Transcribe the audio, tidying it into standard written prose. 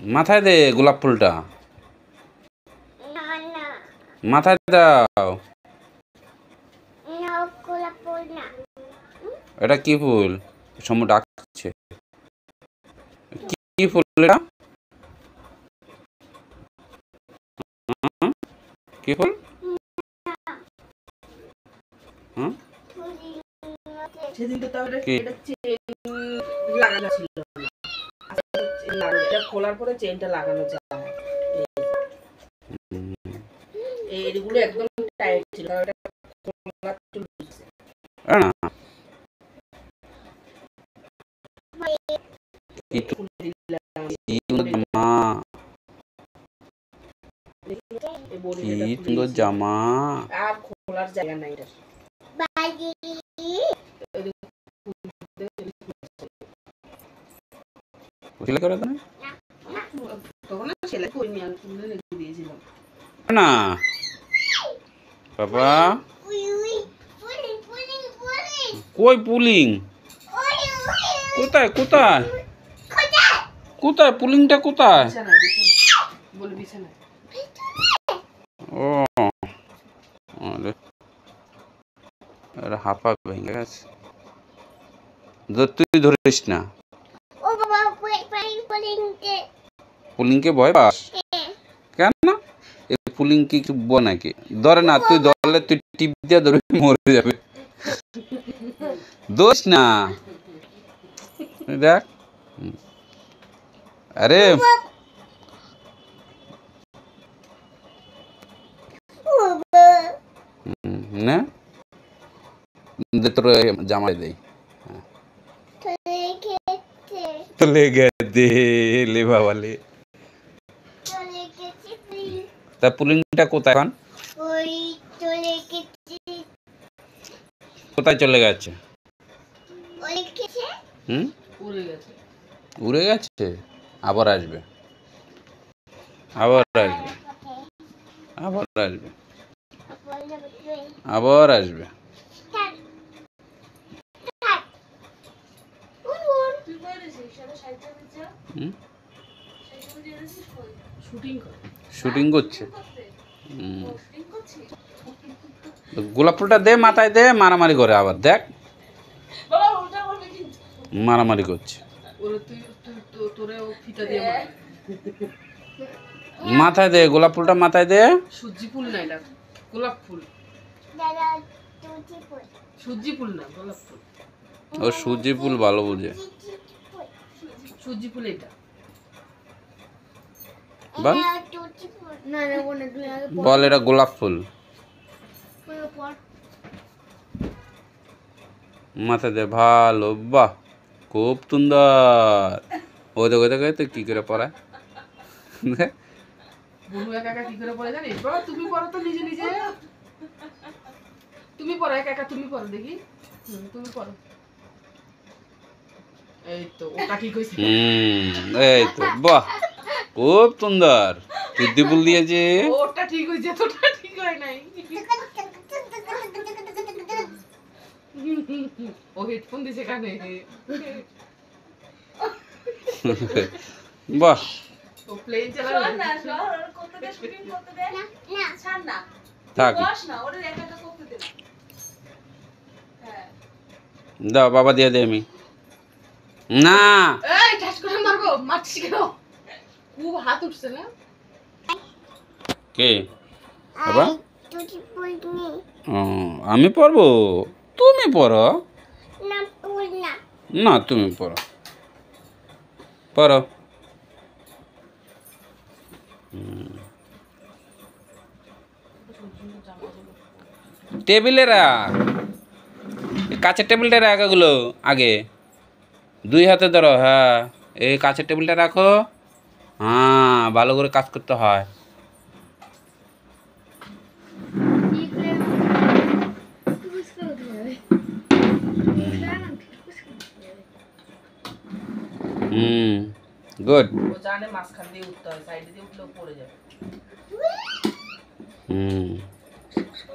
মাথায় দে গোলাপ ফুলটা, মাথায় দাও। এটা কি ফুল? সমু ডাকছে। কি ফুল এটা? কি ফুল? খোলার পরে চেনটা লাগানো যায়। এইগুলো একদম টাইট ছিল, জামা আর খোলার জায়গা নাই। না বাবা, কই পুলিং? কোথায় কোথায় কোথায় পুলিংটা কোথায়? ও হাঁপা ভেঙে গেছে, তুই ধরিস না। পুলিংকে ভয় পাস কেন? পুলিং কি চুববো নাকি? ধরে না, তুই ধরলে তুই টিপ দিয়ে ধরবি, মরে যাবে। দোষ না, দেখ। আরে না, তোর জামাই দেই চলে গেছে লে বাবা লে। তা পুলিংটা কোথায় এখন? কোথায় চলে গেছে? উড়ে গেছে। আবার আসবে, আবার আসবে, আবার আসবে, আবার আসবে। শুটিং করছে। গোলাপ ফুলটা দে, মাথায় দে, মারামারি করে আবার দেখ, মারামারি করছে। মাথায় দে গোলাপ ফুলটা, মাথায় দে। সূর্যি ফুল না, এটা গোলাপ ফুল। সূর্যি ফুল না, গোলাপ ফুল। ও সূর্যি ফুল ভালো বুঝে। সূর্যি ফুল এটা। বল এটা গোলাপ ফুল। মাথায় দে, ভালো, বাহ, খুব সুন্দর। ও দেখো দেখো তো কি করে পড়ায়। বনু একা একা কি করে পড়ে জানিস? বাবা তুমি পড়ো তো নিজে নিজে। তুমি পড়ো একা একা, তুমি পড়ো দেখি। তুমি পড়ো। এই তো ওটা ঠিক হইছে। এই তো বাহ, খুব সুন্দর। বুদ্ধি ফুল দিয়েছে। ওটা ঠিক হইছে, তোটা ঠিক হয় নাই। ও হেডফোন দিছে কানে। বাহ, ও প্লেন চালানো না, ওর করতে দে, শুটিং করতে দে। না ছাড় না, থাক বস না, ওরে একা একা করতে দে। হ্যাঁ দাও, বাবা দিয়ে দে। আমি না, এই ঠাস করে মারবো, মারছিস কেন? খুব হাত উঠছে না। কে বাবা? আমি পড়বো, তুমি পড়ো না, তুমি পড়ো, পড়ো। টেবিলে রাখ, কাছের টেবিলটা রাখ, এগুলো আগে দুই হাতে ধরো। হ্যাঁ, এই কাছের টেবিলটা রাখো। হ্যাঁ, ভালো করে কাজ করতে হয়। গুড। ও জানে মাঝখান দিয়ে উঠতে হয়, সাইডে দিয়ে উঠলেও পড়ে যাবে।